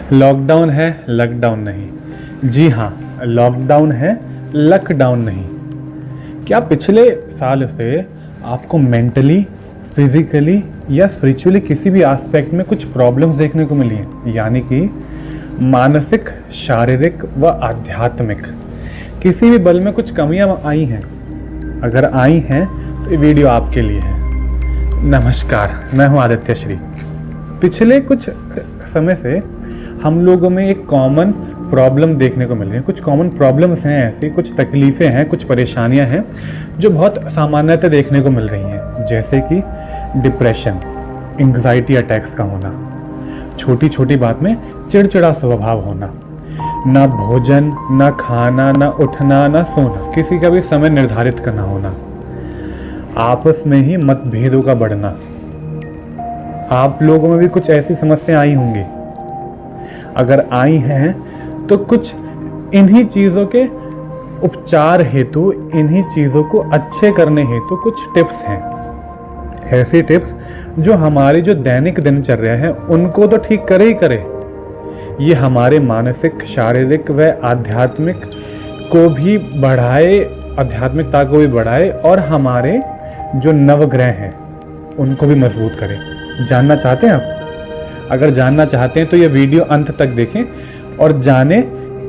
Lockdown है, lockdown नहीं। जी हाँ, लॉकडाउन है, लॉकडाउन नहीं। क्या पिछले साल से आपको मेंटली, फिजिकली या स्पिरिचुअली किसी भी एस्पेक्ट में कुछ प्रॉब्लम्स देखने को मिली हैं? यानी कि मानसिक, शारीरिक व आध्यात्मिक किसी भी बल में कुछ कमियां आई हैं? अगर आई हैं तो ये वीडियो आपके लिए है। नमस्कार, मैं हूं आदित्य श्री। पिछले कुछ समय से हम लोगों में एक कॉमन प्रॉब्लम देखने को मिल रही है। कुछ कॉमन प्रॉब्लम्स हैं, ऐसी कुछ तकलीफ़ें हैं, कुछ परेशानियां हैं जो बहुत सामान्यतः देखने को मिल रही हैं, जैसे कि डिप्रेशन, एंग्जाइटी अटैक्स का होना, छोटी छोटी बात में चिड़चिड़ा स्वभाव होना, ना भोजन, ना खाना, ना उठना, ना सोना, किसी का भी समय निर्धारित करना होना, आपस में ही मतभेदों का बढ़ना। आप लोगों में भी कुछ ऐसी समस्याएं आई होंगी। अगर आई हैं तो कुछ इन्हीं चीज़ों के उपचार हेतु, इन्हीं चीज़ों को अच्छे करने हेतु कुछ टिप्स हैं। ऐसी टिप्स जो हमारी जो दैनिक दिनचर्या है उनको तो ठीक करे ही करे, ये हमारे मानसिक, शारीरिक व आध्यात्मिक को भी बढ़ाए, आध्यात्मिकता को भी बढ़ाए और हमारे जो नवग्रह हैं उनको भी मजबूत करें। जानना चाहते हैं आप? अगर जानना चाहते हैं तो ये वीडियो अंत तक देखें और जानें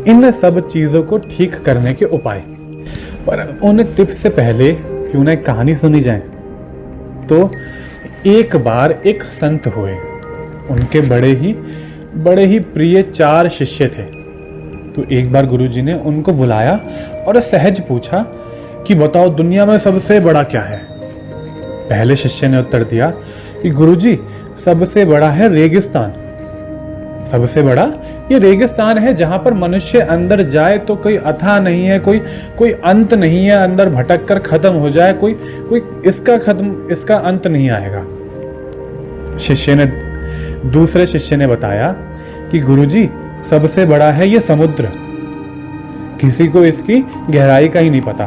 इन सब चीज़ों को ठीक करने के उपाय। पर उन टिप्स से पहले क्यों ना एक कहानी सुनी जाए। तो एक बार एक संत हुए, उनके बड़े ही प्रिय 4 शिष्य थे। तो एक बार गुरुजी ने उनको बुलाया और सहज पूछा कि बताओ दुनिया में सबसे बड़ा क्या है? पहले शिष्य ने उत्तर दिया कि गुरुजी सबसे बड़ा है रेगिस्तान। सबसे बड़ा ये रेगिस्तान है जहां पर मनुष्य अंदर जाए तो कोई अथा नहीं है, कोई अंत नहीं है, अंदर भटक कर खत्म हो जाए, कोई इसका अंत नहीं आएगा। दूसरे शिष्य ने बताया कि गुरुजी सबसे बड़ा है ये समुद्र। किसी को इसकी गहराई का ही नहीं पता,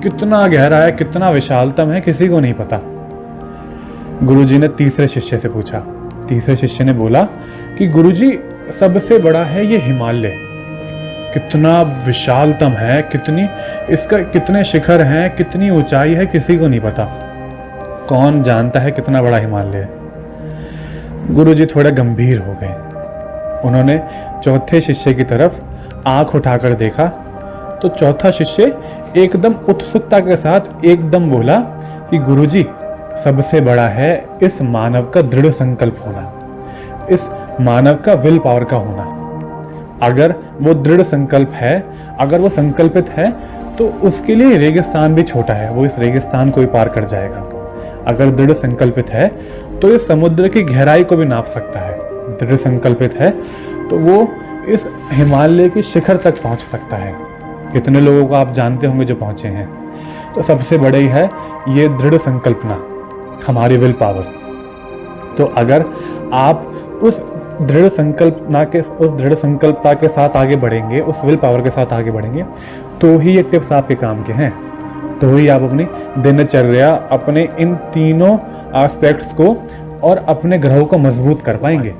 कितना गहरा है, कितना विशालतम है, किसी को नहीं पता। गुरुजी ने तीसरे शिष्य से पूछा। तीसरे शिष्य ने बोला कि गुरुजी सबसे बड़ा है ये हिमालय। कितना विशालतम है, कितने शिखर हैं, कितनी ऊंचाई है, किसी को नहीं पता। कौन जानता है कितना बड़ा हिमालय है? गुरुजी थोड़े गंभीर हो गए। उन्होंने चौथे शिष्य की तरफ आंख उठाकर देखा तो चौथा शिष्य एकदम उत्सुकता के साथ एकदम बोला कि गुरुजी सबसे बड़ा है इस मानव का दृढ़ संकल्प होना, इस मानव का विल पावर का होना। अगर वो दृढ़ संकल्प है, अगर वो संकल्पित है तो उसके लिए रेगिस्तान भी छोटा है, वो इस रेगिस्तान को भी पार कर जाएगा। अगर दृढ़ संकल्पित है तो इस समुद्र की गहराई को भी नाप सकता है। दृढ़ संकल्पित है तो वो इस हिमालय की शिखर तक पहुंच सकता है। कितने लोगों को आप जानते होंगे जो पहुंचे हैं। तो सबसे बड़ा ही है ये दृढ़ संकल्पना, हमारी विल पावर। तो अगर आप उस दृढ़ संकल्पता के साथ आगे बढ़ेंगे, उस विल पावर के साथ आगे बढ़ेंगे, तो ही ये टिप्स आपके काम के हैं। तो ही आप अपनी दिनचर्या, अपने इन तीनों एस्पेक्ट्स को और अपने ग्रहों को मजबूत कर पाएंगे।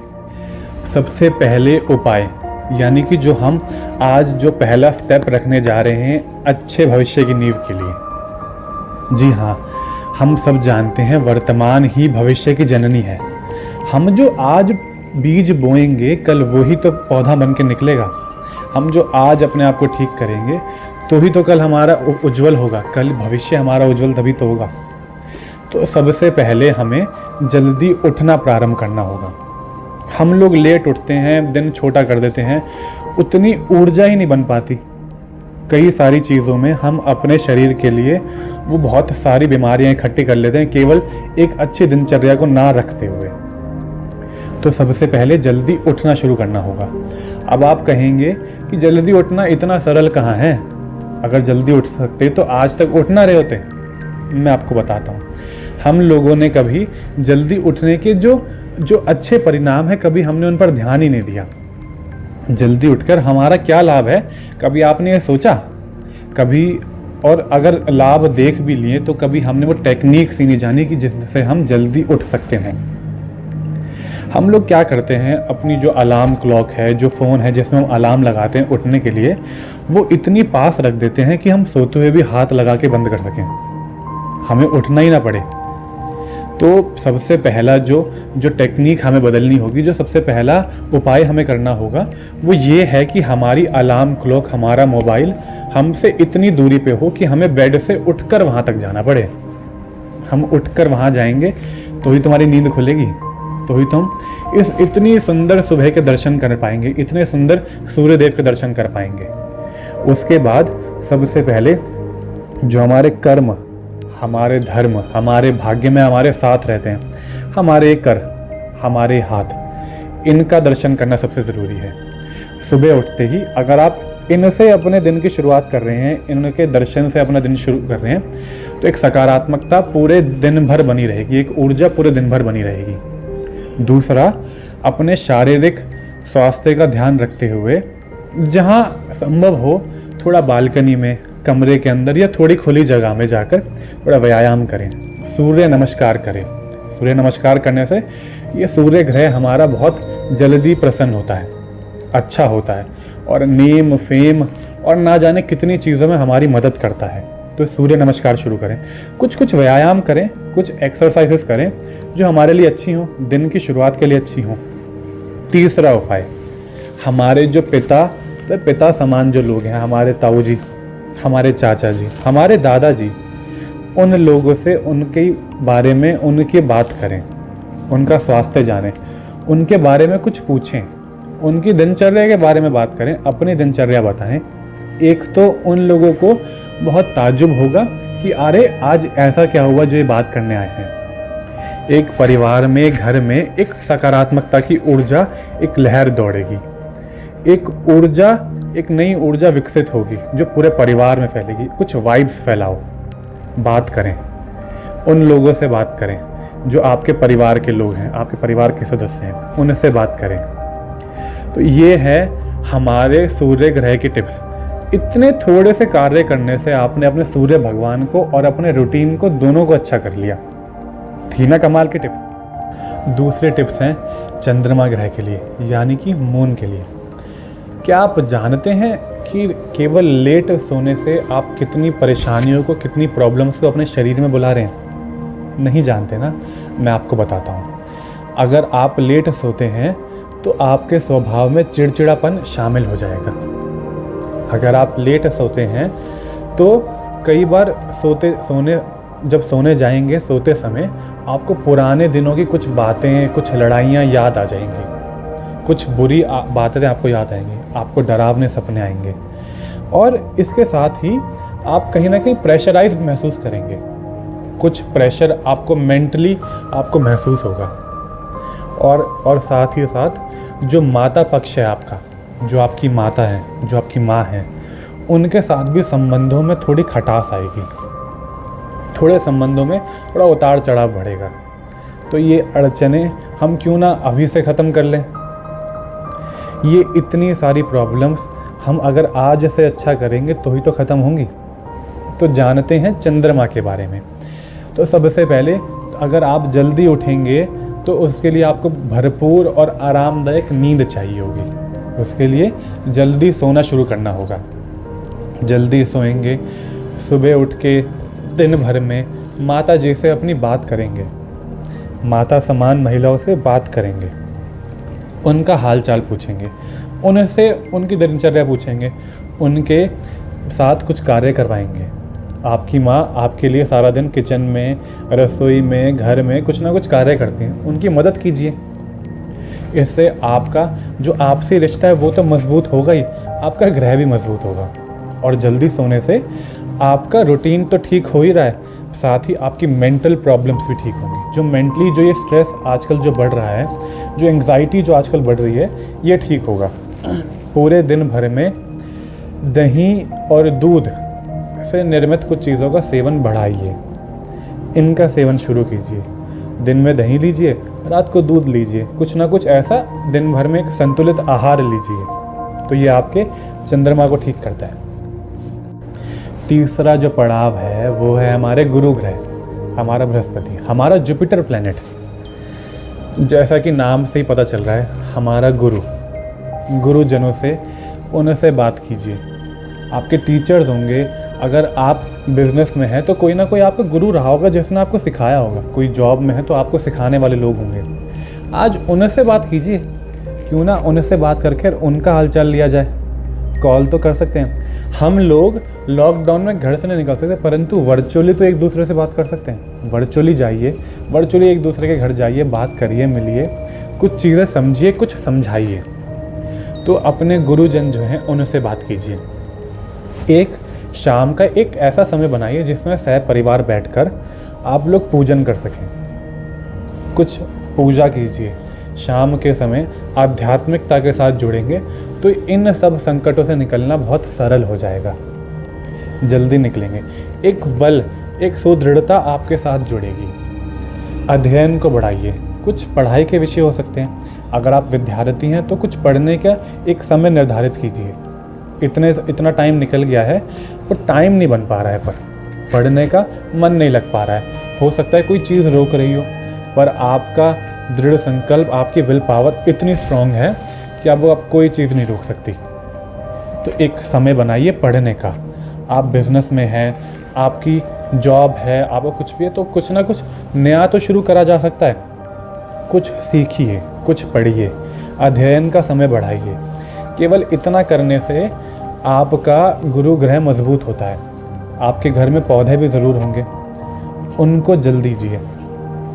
सबसे पहले उपाय, यानी कि जो हम आज जो पहला स्टेप रखने जा रहे हैं अच्छे भविष्य की नींव के लिए। जी हाँ, हम सब जानते हैं वर्तमान ही भविष्य की जननी है। हम जो आज बीज बोएंगे कल वही तो पौधा बन के निकलेगा। हम जो आज अपने आप को ठीक करेंगे तो ही तो कल हमारा उज्जवल होगा, कल भविष्य हमारा उज्जवल तभी तो होगा। तो सबसे पहले हमें जल्दी उठना प्रारंभ करना होगा। हम लोग लेट उठते हैं, दिन छोटा कर देते हैं, उतनी ऊर्जा ही नहीं बन पाती। कई सारी चीज़ों में हम अपने शरीर के लिए वो बहुत सारी बीमारियां इकट्ठी कर लेते हैं, केवल एक अच्छी दिनचर्या को ना रखते हुए। तो सबसे पहले जल्दी उठना शुरू करना होगा। अब आप कहेंगे कि जल्दी उठना इतना सरल कहाँ है? अगर जल्दी उठ सकते तो आज तक उठ ना रहे होते। मैं आपको बताता हूँ, हम लोगों ने कभी जल्दी उठने के जो अच्छे परिणाम है, कभी हमने उन पर ध्यान ही नहीं दिया। जल्दी उठकर हमारा क्या लाभ है, कभी आपने ये सोचा? कभी, और अगर लाभ देख भी लिए तो कभी हमने वो टेक्निक सी नहीं जानी कि जिससे हम जल्दी उठ सकते हैं। हम लोग क्या करते हैं, अपनी जो अलार्म क्लॉक है, जो फ़ोन है जिसमें हम अलार्म लगाते हैं उठने के लिए, वो इतनी पास रख देते हैं कि हम सोते हुए भी हाथ लगा के बंद कर सकें, हमें उठना ही ना पड़े। तो सबसे पहला जो टेक्निक हमें बदलनी होगी, जो सबसे पहला उपाय हमें करना होगा, वो ये है कि हमारी अलार्म क्लॉक, हमारा मोबाइल हमसे इतनी दूरी पे हो कि हमें बेड से उठकर वहाँ तक जाना पड़े। हम उठकर वहाँ जाएंगे तो ही तुम्हारी नींद खुलेगी, तो ही तुम इस इतनी सुंदर सुबह के दर्शन कर पाएंगे, इतने सुंदर सूर्यदेव के दर्शन कर पाएंगे। उसके बाद सबसे पहले जो हमारे कर्म, हमारे धर्म, हमारे भाग्य में हमारे साथ रहते हैं, हमारे कर, हमारे हाथ, इनका दर्शन करना सबसे ज़रूरी है। सुबह उठते ही अगर आप इनसे अपने दिन की शुरुआत कर रहे हैं, इनके दर्शन से अपना दिन शुरू कर रहे हैं, तो एक सकारात्मकता पूरे दिन भर बनी रहेगी, एक ऊर्जा पूरे दिन भर बनी रहेगी। दूसरा, अपने शारीरिक स्वास्थ्य का ध्यान रखते हुए जहाँ संभव हो थोड़ा बालकनी में, कमरे के अंदर या थोड़ी खुली जगह में जाकर थोड़ा व्यायाम करें, सूर्य नमस्कार करें। सूर्य नमस्कार करने से ये सूर्य ग्रह हमारा बहुत जल्दी प्रसन्न होता है, अच्छा होता है, और नेम फेम और ना जाने कितनी चीज़ों में हमारी मदद करता है। तो सूर्य नमस्कार शुरू करें, कुछ व्यायाम करें, कुछ एक्सरसाइजेस करें जो हमारे लिए अच्छी हों, दिन की शुरुआत के लिए अच्छी हों। तीसरा उपाय, हमारे जो पिता समान जो लोग हैं, हमारे ताऊ जी, हमारे चाचा जी, हमारे दादाजी, उन लोगों से उनके बारे में उनकी बात करें, उनका स्वास्थ्य जानें, उनके बारे में कुछ पूछें, उनकी दिनचर्या के बारे में बात करें, अपनी दिनचर्या बताएं। एक तो उन लोगों को बहुत ताज्जुब होगा कि अरे आज ऐसा क्या हुआ जो ये बात करने आए हैं। एक परिवार में, घर में एक सकारात्मकता की ऊर्जा, एक लहर दौड़ेगी, एक नई ऊर्जा विकसित होगी जो पूरे परिवार में फैलेगी। कुछ वाइब्स फैलाओ, बात करें, उन लोगों से बात करें जो आपके परिवार के लोग हैं, आपके परिवार के सदस्य हैं, उनसे बात करें। तो ये है हमारे सूर्य ग्रह की टिप्स। इतने थोड़े से कार्य करने से आपने अपने सूर्य भगवान को और अपने रूटीन को, दोनों को अच्छा कर लिया। थी ना कमाल की टिप्स। दूसरे टिप्स हैं चंद्रमा ग्रह के लिए, यानी कि मून के लिए। क्या आप जानते हैं कि केवल लेट सोने से आप कितनी परेशानियों को, कितनी प्रॉब्लम्स को अपने शरीर में बुला रहे हैं? नहीं जानते ना, मैं आपको बताता हूँ। अगर आप लेट सोते हैं तो आपके स्वभाव में चिड़चिड़ापन शामिल हो जाएगा। अगर आप लेट सोते हैं तो कई बार जब सोने जाएंगे, सोते समय आपको पुराने दिनों की कुछ बातें, कुछ लड़ाइयाँ याद आ जाएंगी, कुछ बुरी बातें आपको याद आएंगी, आपको डरावने सपने आएंगे, और इसके साथ ही आप कहीं ना कहीं प्रेशराइज महसूस करेंगे। कुछ प्रेशर आपको मेंटली आपको महसूस होगा। और साथ ही साथ जो माता पक्ष है आपका, जो आपकी माता है, जो आपकी माँ है, उनके साथ भी संबंधों में थोड़ी खटास आएगी, थोड़े संबंधों में थोड़ा उतार चढ़ाव बढ़ेगा। तो ये अड़चने हम क्यों ना अभी से ख़त्म कर लें। ये इतनी सारी प्रॉब्लम्स हम अगर आज से अच्छा करेंगे तो ही तो ख़त्म होंगी। तो जानते हैं चंद्रमा के बारे में। तो सबसे पहले अगर आप जल्दी उठेंगे तो उसके लिए आपको भरपूर और आरामदायक नींद चाहिए होगी। उसके लिए जल्दी सोना शुरू करना होगा। जल्दी सोएंगे, सुबह उठ के दिन भर में माता जी से अपनी बात करेंगे, माता समान महिलाओं से बात करेंगे, उनका हाल चाल पूछेंगे, उनसे उनकी दिनचर्या पूछेंगे, उनके साथ कुछ कार्य करवाएंगे। आपकी माँ आपके लिए सारा दिन किचन में, रसोई में, घर में कुछ ना कुछ कार्य करती हैं, उनकी मदद कीजिए। इससे आपका जो आपसी रिश्ता है वो तो मजबूत होगा ही, आपका ग्रह भी मजबूत होगा। और जल्दी सोने से आपका रूटीन तो ठीक हो ही रहा है, साथ ही आपकी मेंटल प्रॉब्लम्स भी ठीक होंगी। जो मेंटली जो ये स्ट्रेस आजकल जो बढ़ रहा है, जो एंग्जाइटी जो आजकल बढ़ रही है, ये ठीक होगा। पूरे दिन भर में दही और दूध से निर्मित कुछ चीज़ों का सेवन बढ़ाइए। इनका सेवन शुरू कीजिए। दिन में दही लीजिए, रात को दूध लीजिए, कुछ ना कुछ ऐसा दिन भर में एक संतुलित आहार लीजिए। तो ये आपके चंद्रमा को ठीक करता है। तीसरा जो पड़ाव है वो है हमारे गुरु ग्रह, हमारा बृहस्पति, हमारा जुपिटर प्लैनेट। जैसा कि नाम से ही पता चल रहा है, हमारा गुरुजनों से, उनसे बात कीजिए। आपके टीचर्स होंगे, अगर आप बिज़नेस में हैं तो कोई ना कोई आपका गुरु रहा होगा जिसने आपको सिखाया होगा। कोई जॉब में है तो आपको सिखाने वाले लोग होंगे। आज उनसे बात कीजिए, क्यों ना उनसे बात करके उनका हालचाल लिया जाए। कॉल तो कर सकते हैं। हम लोग लॉकडाउन में घर से नहीं निकल सकते, परंतु वर्चुअली तो एक दूसरे से बात कर सकते हैं। वर्चुअली जाइए, वर्चुअली एक दूसरे के घर जाइए, बात करिए, मिलिए, कुछ चीज़ें समझिए, कुछ समझाइए। तो अपने गुरुजन जो हैं उनसे बात कीजिए। एक शाम का एक ऐसा समय बनाइए जिसमें सह परिवार बैठकर आप लोग पूजन कर सकें, कुछ पूजा कीजिए। शाम के समय आध्यात्मिकता के साथ जुड़ेंगे तो इन सब संकटों से निकलना बहुत सरल हो जाएगा, जल्दी निकलेंगे। एक बल, एक सुदृढ़ता आपके साथ जुड़ेगी। अध्ययन को बढ़ाइए, कुछ पढ़ाई के विषय हो सकते हैं। अगर आप विद्यार्थी हैं तो कुछ पढ़ने का एक समय निर्धारित कीजिए। इतना टाइम निकल गया है पर टाइम नहीं बन पा रहा है, पर पढ़ने का मन नहीं लग पा रहा है। हो सकता है कोई चीज़ रोक रही हो, पर आपका दृढ़ संकल्प, आपकी विल पावर इतनी स्ट्रांग है कि अब आप कोई चीज़ नहीं रोक सकती। तो एक समय बनाइए पढ़ने का। आप बिजनेस में हैं, आपकी जॉब है, आपका कुछ भी है, तो कुछ ना कुछ नया तो शुरू करा जा सकता है। कुछ सीखिए, कुछ पढ़िए, अध्ययन का समय बढ़ाइए। केवल इतना करने से आपका गुरु ग्रह मजबूत होता है। आपके घर में पौधे भी ज़रूर होंगे, उनको जल दीजिए,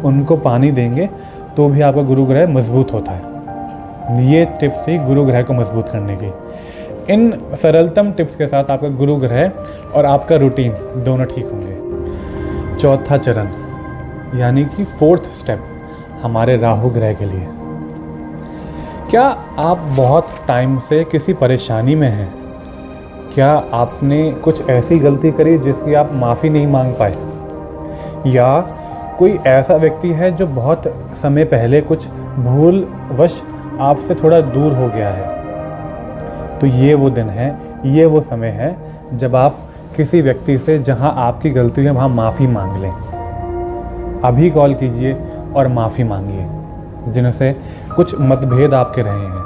उनको पानी देंगे तो भी आपका गुरु ग्रह मजबूत होता है। ये टिप्स थी गुरु ग्रह को मजबूत करने की। इन सरलतम टिप्स के साथ आपका गुरु ग्रह और आपका रूटीन दोनों ठीक होंगे। चौथा चरण यानी कि 4th स्टेप हमारे राहु ग्रह के लिए। क्या आप बहुत टाइम से किसी परेशानी में हैं? क्या आपने कुछ ऐसी गलती करी जिसकी आप माफ़ी नहीं मांग पाए? या कोई ऐसा व्यक्ति है जो बहुत समय पहले कुछ भूलवश आपसे थोड़ा दूर हो गया है? तो ये वो दिन है, ये वो समय है जब आप किसी व्यक्ति से जहां आपकी गलती है वहां माफ़ी मांग लें। अभी कॉल कीजिए और माफ़ी मांगिए। जिनसे कुछ मतभेद आपके रहे हैं,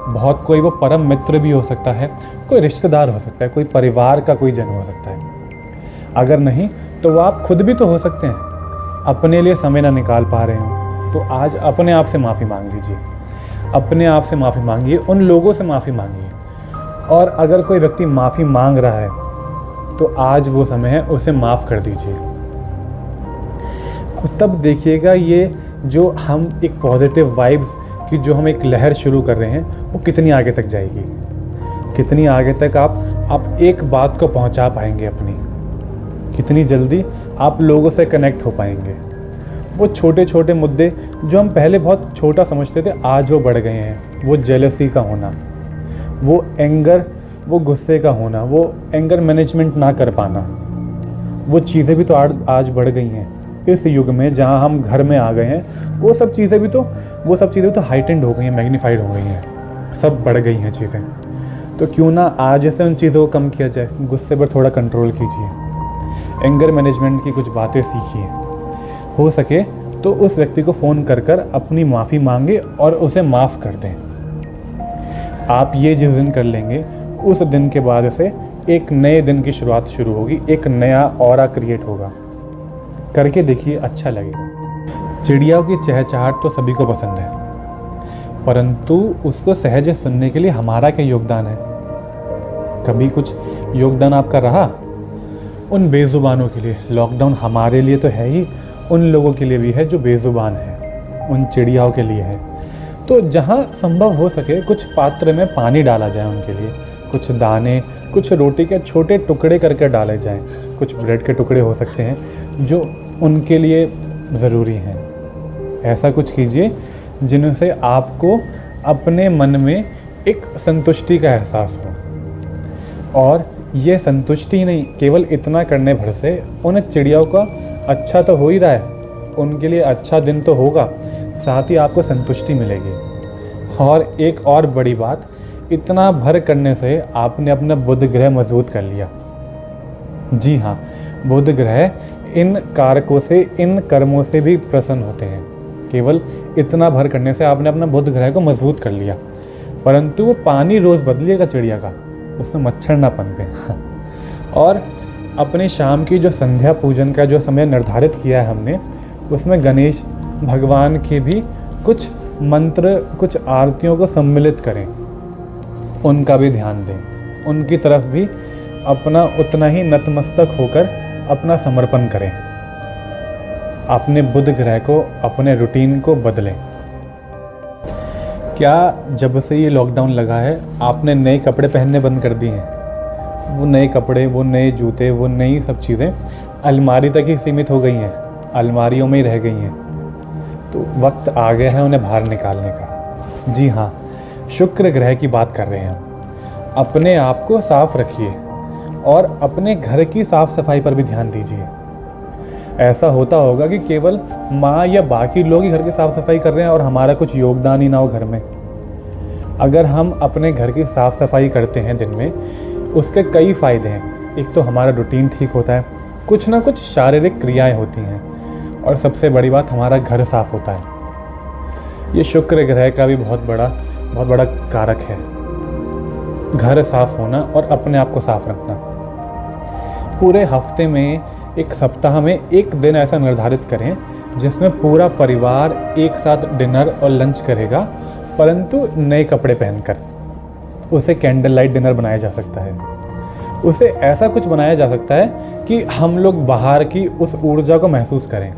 बहुत कोई वो परम मित्र भी हो सकता है, कोई रिश्तेदार हो सकता है, कोई परिवार का कोई जन हो सकता है। अगर नहीं तो वो आप खुद भी तो हो सकते हैं। अपने लिए समय ना निकाल पा रहे हो तो आज अपने आप से माफ़ी मांग लीजिए। अपने आप से माफ़ी मांगिए, उन लोगों से माफ़ी मांगिए। और अगर कोई व्यक्ति माफ़ी मांग रहा है तो आज वो समय है, उसे माफ़ कर दीजिए। तब देखिएगा ये जो हम एक पॉजिटिव वाइब्स की जो हम एक लहर शुरू कर रहे हैं वो कितनी आगे तक जाएगी, कितनी आगे तक आप एक बात को पहुंचा पाएंगे अपनी, कितनी जल्दी आप लोगों से कनेक्ट हो पाएंगे। वो छोटे छोटे मुद्दे जो हम पहले बहुत छोटा समझते थे आज वो बढ़ गए हैं। वो जेलसी का होना, वो एंगर, वो गुस्से का होना, वो एंगर मैनेजमेंट ना कर पाना, वो चीज़ें भी तो आज बढ़ गई हैं। इस युग में जहाँ हम घर में आ गए हैं वो सब चीज़ें भी तो हाइटेंड हो गई हैं, मैग्नीफाइड हो गई हैं, सब बढ़ गई हैं चीज़ें। तो क्यों ना आज से उन चीज़ों को कम किया जाए। गुस्से पर थोड़ा कंट्रोल कीजिए, एंगर मैनेजमेंट की कुछ बातें सीखिए। हो सके तो उस व्यक्ति को फ़ोन कर अपनी माफ़ी मांगे और उसे माफ़ कर दें। आप ये जिस दिन कर लेंगे उस दिन के बाद से एक नए दिन की शुरुआत शुरू होगी, एक नया ऑरा क्रिएट होगा। करके देखिए, अच्छा लगेगा। चिड़ियाओं की चहचहाट तो सभी को पसंद है, परंतु उसको सहज सुनने के लिए हमारा क्या योगदान है? कभी कुछ योगदान आपका रहा? उन बेजुबानों के लिए लॉकडाउन हमारे लिए तो है ही, उन लोगों के लिए भी है जो बेजुबान है, उन चिड़ियाओं के लिए है। तो जहाँ संभव हो सके कुछ पात्र में पानी डाला जाए उनके लिए, कुछ दाने, कुछ रोटी के छोटे टुकड़े करके डाले जाएं, कुछ ब्रेड के टुकड़े हो सकते हैं जो उनके लिए ज़रूरी हैं। ऐसा कुछ कीजिए जिनसे आपको अपने मन में एक संतुष्टि का एहसास हो। और ये संतुष्टि नहीं, केवल इतना करने भर से उन चिड़ियाओं का अच्छा तो हो ही रहा है, उनके लिए अच्छा दिन तो होगा, साथ ही आपको संतुष्टि मिलेगी। और एक और बड़ी बात, इतना भर करने से आपने अपना बुध ग्रह मजबूत कर लिया। जी हाँ, बुध ग्रह इन कारकों से, इन कर्मों से भी प्रसन्न होते हैं। केवल इतना भर करने से आपने अपना बुध ग्रह को मजबूत कर लिया, परंतु वो पानी रोज़ बदलिएगा चिड़िया का, उसमें मच्छर ना पनपे। और अपने शाम की जो संध्या पूजन का जो समय निर्धारित किया है हमने, उसमें गणेश भगवान के भी कुछ मंत्र, कुछ आरतियों को सम्मिलित करें, उनका भी ध्यान दें, उनकी तरफ भी अपना उतना ही नतमस्तक होकर अपना समर्पण करें। अपने बुध ग्रह को, अपने रूटीन को बदलें। क्या जब से ये लॉकडाउन लगा है आपने नए कपड़े पहनने बंद कर दिए हैं? वो नए कपड़े, वो नए जूते, वो नई सब चीज़ें अलमारी तक ही सीमित हो गई हैं, अलमारियों में ही रह गई हैं। तो वक्त आ गया है उन्हें बाहर निकालने का। जी हाँ, शुक्र ग्रह की बात कर रहे हैं हम। अपने आप को साफ रखिए और अपने घर की साफ सफाई पर भी ध्यान दीजिए। ऐसा होता होगा कि केवल माँ या बाकी लोग ही घर की साफ सफाई कर रहे हैं और हमारा कुछ योगदान ही ना हो घर में। अगर हम अपने घर की साफ सफाई करते हैं दिन में, उसके कई फ़ायदे हैं। एक तो हमारा रूटीन ठीक होता है, कुछ ना कुछ शारीरिक क्रियाएं होती हैं, और सबसे बड़ी बात हमारा घर साफ होता है। ये शुक्र ग्रह का भी बहुत बड़ा कारक है, घर साफ होना और अपने आप को साफ रखना। पूरे हफ्ते में, एक सप्ताह में एक दिन ऐसा निर्धारित करें जिसमें पूरा परिवार एक साथ डिनर और लंच करेगा, परंतु नए कपड़े पहनकर। उसे कैंडल लाइट डिनर बनाया जा सकता है। उसे ऐसा कुछ बनाया जा सकता है कि हम लोग बाहर की उस ऊर्जा को महसूस करें,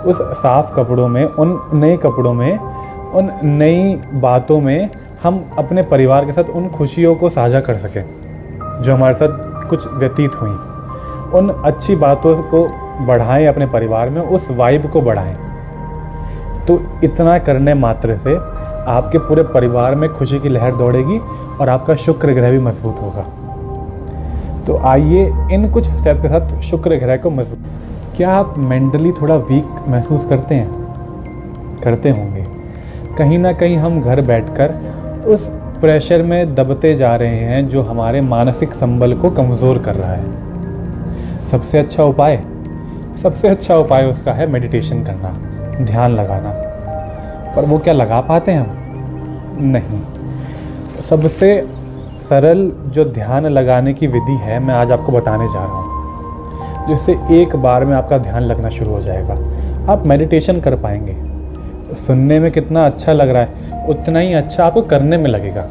उस साफ कपड़ों में, उन नए कपड़ों में, उन नई बातों में हम अपने परिवार के साथ उन खुशियों को साझा कर सकें जो हमारे साथ कुछ व्यतीत हुई। उन अच्छी बातों को बढ़ाएं, अपने परिवार में उस वाइब को बढ़ाएं। तो इतना करने मात्र से आपके पूरे परिवार में खुशी की लहर दौड़ेगी और आपका शुक्र ग्रह भी मजबूत होगा। तो आइए इन कुछ स्टेप के साथ शुक्र ग्रह को मजबूत। क्या आप मेंटली थोड़ा वीक महसूस करते हैं? करते होंगे। कहीं ना कहीं हम घर बैठकर उस प्रेशर में दबते जा रहे हैं जो हमारे मानसिक संबल को कमज़ोर कर रहा है। सबसे अच्छा उपाय उसका है मेडिटेशन करना, ध्यान लगाना। पर वो क्या लगा पाते हैं हम? नहीं। सबसे सरल जो ध्यान लगाने की विधि है, मैं आज आपको बताने जा रहा हूँ, जिससे एक बार में आपका ध्यान लगना शुरू हो जाएगा। आप मेडिटेशन कर पाएंगे। सुनने में कितना अच्छा लग रहा है, उतना ही अच्छा आपको करने में लगेगा।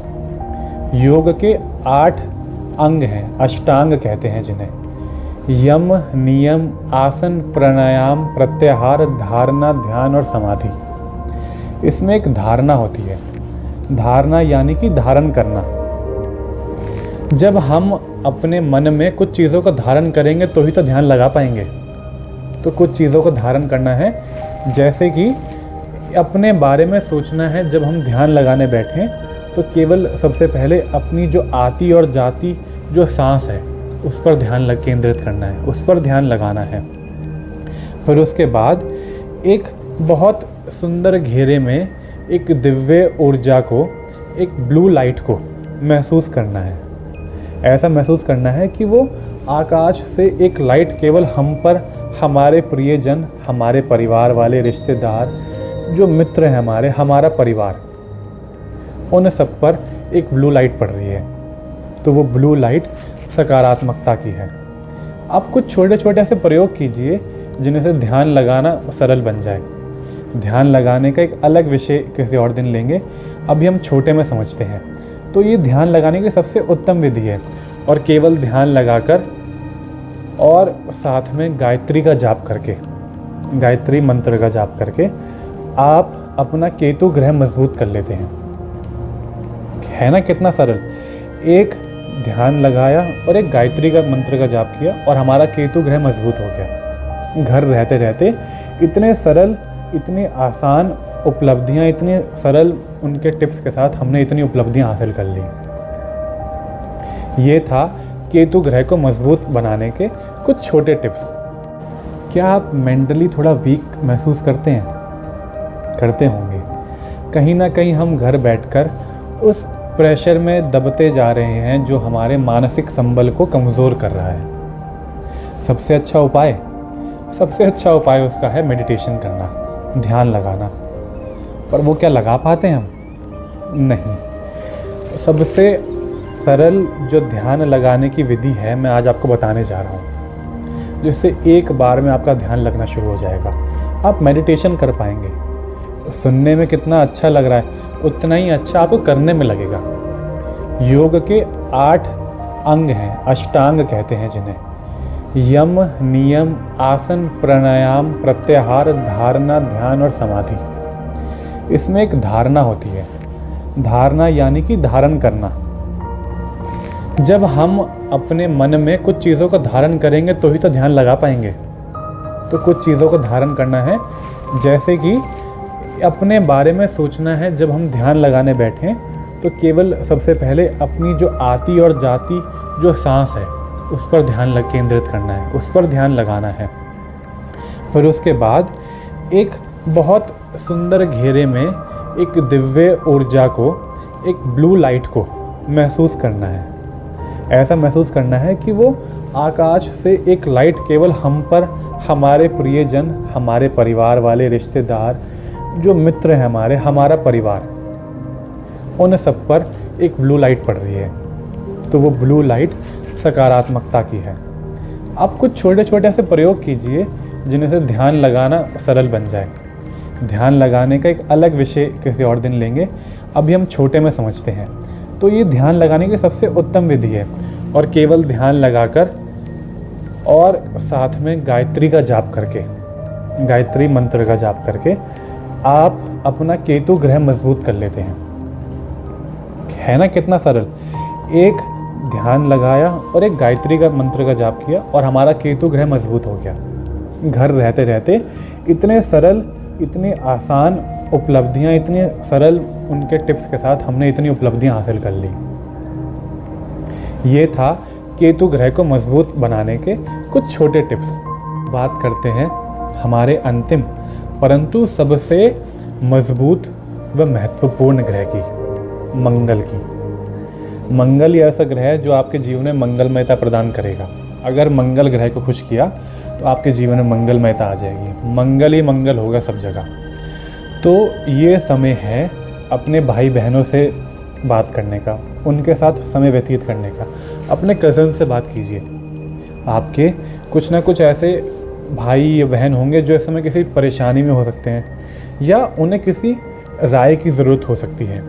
योग के 8 अंग हैं, अष्टांग कहते हैं जिन्हें। यम, नियम, आसन, प्राणायाम, प्रत्याहार, धारणा, ध्यान और समाधि। इसमें एक धारणा होती है। धारणा यानी कि धारण करना। जब हम अपने मन में कुछ चीज़ों को धारण करेंगे तो ही तो ध्यान लगा पाएंगे। तो कुछ चीज़ों को धारण करना है, जैसे कि अपने बारे में सोचना है। जब हम ध्यान लगाने बैठें तो केवल सबसे पहले अपनी जो आती और जाती जो सांस है उस पर ध्यान केंद्रित करना है, उस पर ध्यान लगाना है। फिर उसके बाद एक बहुत सुंदर घेरे में एक दिव्य ऊर्जा को, एक ब्लू लाइट को महसूस करना है। ऐसा महसूस करना है कि वो आकाश से एक लाइट केवल हम पर, हमारे प्रियजन, हमारे परिवार वाले, रिश्तेदार, जो मित्र हैं हमारा परिवार, उन सब पर एक ब्लू लाइट पड़ रही है। तो वो ब्लू लाइट सकारात्मकता की है। आप कुछ छोटे छोटे ऐसे प्रयोग कीजिए जिन्हें से ध्यान लगाना सरल बन जाए। ध्यान लगाने का एक अलग विषय किसी और दिन लेंगे, अभी हम छोटे में समझते हैं। तो ये ध्यान लगाने की सबसे उत्तम विधि है। और केवल ध्यान लगाकर और साथ में गायत्री का जाप करके, गायत्री मंत्र का जाप करके आप अपना केतु ग्रह मजबूत कर लेते हैं। है ना कितना सरल। एक ध्यान लगाया और एक गायत्री का मंत्र का जाप किया और हमारा केतु ग्रह मजबूत हो गया। घर रहते रहते इतने सरल, इतनी आसान उपलब्धियां, इतने सरल उनके टिप्स के साथ हमने इतनी उपलब्धियां हासिल कर ली। ये था केतु ग्रह को मजबूत बनाने के कुछ छोटे टिप्स। क्या आप मेंटली थोड़ा वीक महसूस करते हैं? करते होंगे। कहीं ना कहीं हम घर बैठकर उस प्रेशर में दबते जा रहे हैं जो हमारे मानसिक संबल को कमज़ोर कर रहा है। सबसे अच्छा उपाय उसका है मेडिटेशन करना, ध्यान लगाना। पर वो क्या लगा पाते हैं हम? नहीं। सबसे सरल जो ध्यान लगाने की विधि है मैं आज आपको बताने जा रहा हूँ, जिससे एक बार में आपका ध्यान लगना शुरू हो जाएगा। आप मेडिटेशन कर पाएंगे। सुनने में कितना अच्छा लग रहा है उतना ही अच्छा आपको करने में लगेगा। योग के 8 अंग हैं, अष्टांग कहते हैं जिन्हें। यम, नियम, आसन, प्राणायाम, प्रत्याहार, धारणा, ध्यान और समाधि। इसमें एक धारणा होती है। धारणा यानी कि धारण करना। जब हम अपने मन में कुछ चीज़ों का धारण करेंगे तो ही तो ध्यान लगा पाएंगे। तो कुछ चीज़ों को धारण करना है, जैसे कि अपने बारे में सोचना है। जब हम ध्यान लगाने बैठें तो केवल सबसे पहले अपनी जो आती और जाती जो सांस है उस पर ध्यान केंद्रित करना है, उस पर ध्यान लगाना है। फिर उसके बाद एक बहुत सुंदर घेरे में एक दिव्य ऊर्जा को, एक ब्लू लाइट को महसूस करना है। ऐसा महसूस करना है कि वो आकाश से एक लाइट केवल हम पर, हमारे प्रियजन, हमारे परिवार वाले, रिश्तेदार, जो मित्र हैं हमारे, हमारा परिवार, उन सब पर एक ब्लू लाइट पड़ रही है। तो वो ब्लू लाइट सकारात्मकता की है। आप कुछ छोटे छोटे ऐसे प्रयोग कीजिए जिन्हें से ध्यान लगाना सरल बन जाए। ध्यान लगाने का एक अलग विषय किसी और दिन लेंगे, अभी हम छोटे में समझते हैं। तो ये ध्यान लगाने की सबसे उत्तम विधि है। और केवल ध्यान लगाकर और साथ में गायत्री का जाप करके, गायत्री मंत्र का जाप करके आप अपना केतु ग्रह मजबूत कर लेते हैं। है ना कितना सरल? एक ध्यान लगाया और एक गायत्री का मंत्र का जाप किया और हमारा केतु ग्रह मजबूत हो गया। घर रहते रहते इतने सरल, इतनी आसान उपलब्धियां, इतने सरल उनके टिप्स के साथ हमने इतनी उपलब्धियां हासिल कर ली। ये था केतु ग्रह को मजबूत बनाने के कुछ छोटे टिप्स। बात करते हैं हमारे अंतिम परंतु सबसे मजबूत व महत्वपूर्ण ग्रह की, मंगल की। मंगल ही ऐसा ग्रह है जो आपके जीवन में मंगलमयता प्रदान करेगा। अगर मंगल ग्रह को खुश किया तो आपके जीवन में मंगलमयता आ जाएगी। मंगल ही मंगल होगा सब जगह। तो ये समय है अपने भाई बहनों से बात करने का, उनके साथ समय व्यतीत करने का। अपने कज़न से बात कीजिए। आपके कुछ ना कुछ ऐसे भाई या बहन होंगे जो इस समय किसी परेशानी में हो सकते हैं, या उन्हें किसी राय की ज़रूरत हो सकती है।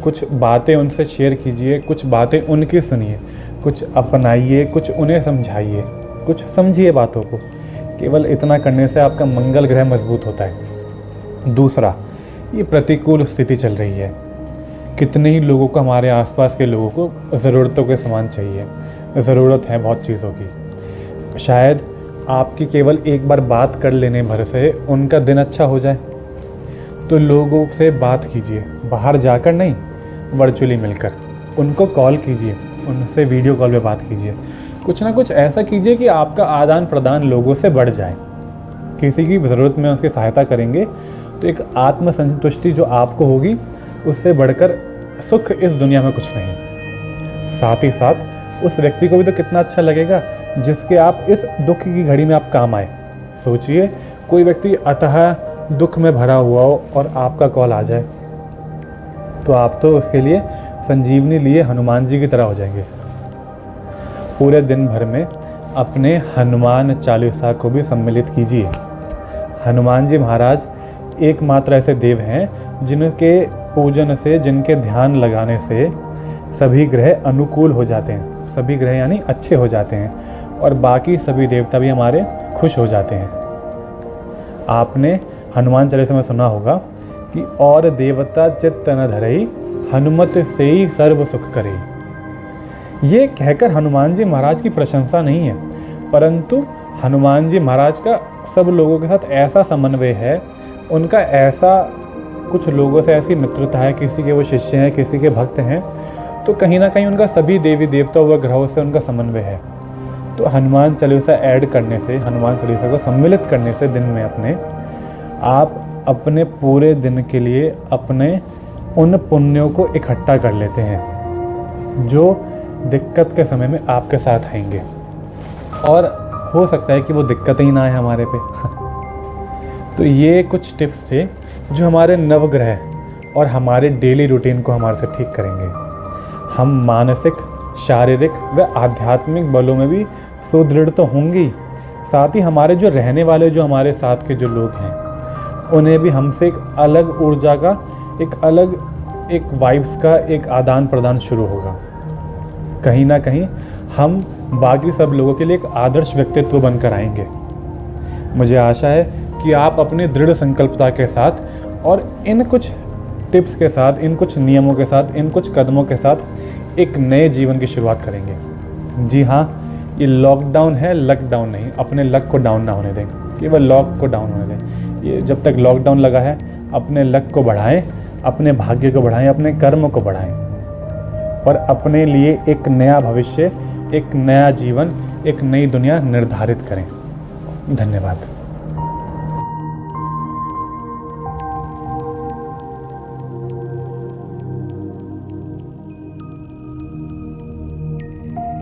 कुछ बातें उनसे शेयर कीजिए, कुछ बातें उनकी सुनिए, कुछ अपनाइए, कुछ उन्हें समझाइए, कुछ समझिए बातों को। केवल इतना करने से आपका मंगल ग्रह मजबूत होता है। दूसरा, ये प्रतिकूल स्थिति चल रही है। कितने ही लोगों को, हमारे आसपास के लोगों को ज़रूरतों के सामान चाहिए, ज़रूरत है बहुत चीज़ों की। शायद आपकी केवल एक बार बात कर लेने भर से उनका दिन अच्छा हो जाए। तो लोगों से बात कीजिए, बाहर जाकर नहीं, वर्चुअली मिलकर। उनको कॉल कीजिए, उनसे वीडियो कॉल पे बात कीजिए। कुछ ना कुछ ऐसा कीजिए कि आपका आदान प्रदान लोगों से बढ़ जाए। किसी की ज़रूरत में उसकी सहायता करेंगे तो एक आत्मसंतुष्टि जो आपको होगी, उससे बढ़कर सुख इस दुनिया में कुछ नहीं। साथ ही साथ उस व्यक्ति को भी तो कितना अच्छा लगेगा जिसके आप इस दुख की घड़ी में आप काम आए। सोचिए, कोई व्यक्ति अतः दुख में भरा हुआ हो और आपका कॉल आ जाए, तो आप तो उसके लिए संजीवनी लिए हनुमान जी की तरह हो जाएंगे। पूरे दिन भर में अपने हनुमान चालीसा को भी सम्मिलित कीजिए। हनुमान जी महाराज एकमात्र ऐसे देव हैं जिनके पूजन से, जिनके ध्यान लगाने से सभी ग्रह अनुकूल हो जाते हैं। सभी ग्रह यानी अच्छे हो जाते हैं और बाकी सभी देवता भी हमारे खुश हो जाते हैं। आपने हनुमान चालीसा में सुना होगा कि और देवता चित्त न धरई, हनुमत से ही सर्व सुख करे। ये कहकर हनुमान जी महाराज की प्रशंसा नहीं है, परंतु हनुमान जी महाराज का सब लोगों के साथ ऐसा समन्वय है, उनका ऐसा कुछ लोगों से ऐसी मित्रता है, किसी के वो शिष्य हैं, किसी के भक्त हैं, तो कहीं ना कहीं उनका सभी देवी देवताओं व ग्रहों से उनका समन्वय है। तो हनुमान चालीसा ऐड करने से, हनुमान चालीसा को सम्मिलित करने से दिन में अपने, आप अपने पूरे दिन के लिए अपने उन पुण्यों को इकट्ठा कर लेते हैं जो दिक्कत के समय में आपके साथ आएंगे। और हो सकता है कि वो दिक्कत ही ना आए हमारे पे। तो ये कुछ टिप्स थे जो हमारे नवग्रह और हमारे डेली रूटीन को हमारे से ठीक करेंगे। हम मानसिक, शारीरिक व आध्यात्मिक बलों में भी सुदृढ़ तो होंगे ही, साथ ही हमारे जो रहने वाले, जो हमारे साथ के जो लोग हैं, उन्हें भी हमसे एक अलग ऊर्जा का, एक वाइब्स का एक आदान प्रदान शुरू होगा। कहीं ना कहीं हम बाकी सब लोगों के लिए एक आदर्श व्यक्तित्व बनकर आएंगे। मुझे आशा है कि आप अपनी दृढ़ संकल्पता के साथ और इन कुछ टिप्स के साथ, इन कुछ नियमों के साथ, इन कुछ कदमों के साथ एक नए जीवन की शुरुआत करेंगे। जी हाँ, ये लॉकडाउन है, लकडाउन नहीं। अपने लक को डाउन ना होने दें, केवल लॉक को डाउन होने दें। ये जब तक लॉकडाउन लगा है, अपने लक को बढ़ाएं, अपने भाग्य को बढ़ाएं, अपने कर्म को बढ़ाएं और अपने लिए एक नया भविष्य, एक नया जीवन, एक नई दुनिया निर्धारित करें। धन्यवाद।